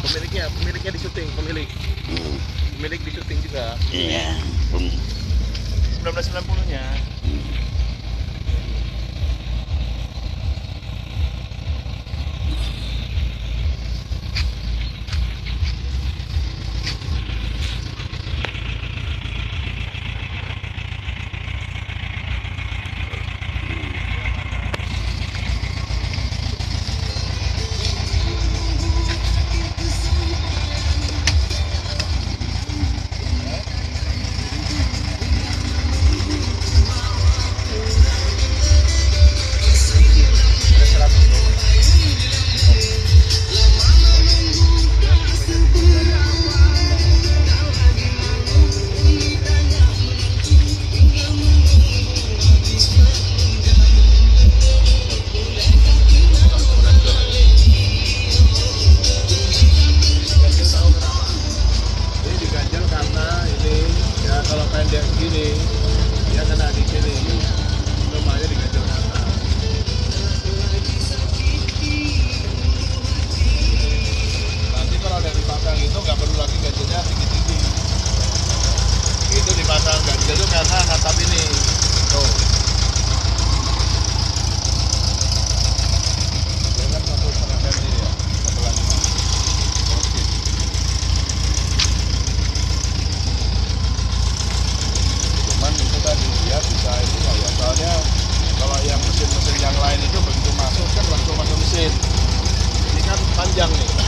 Pemiliknya di syuting, pemilik di syuting juga. Iya. 1990-nya. Kalau pendek gini, dia kena di sini, rumahnya diganjel rata. Nanti kalau ada dipasang itu nggak perlu lagi ganjelnya tinggi-tinggi. Itu dipasang ganjel itu karena atap ini. Tuh. Dia kan 1,5 cm ya, sebelahnya. Oke. Cuman itu tadi dia bisa itu ya, soalnya kalau yang mesin-mesin yang lain itu begitu masuk kan langsung masuk mesin. Ini kan panjang nih.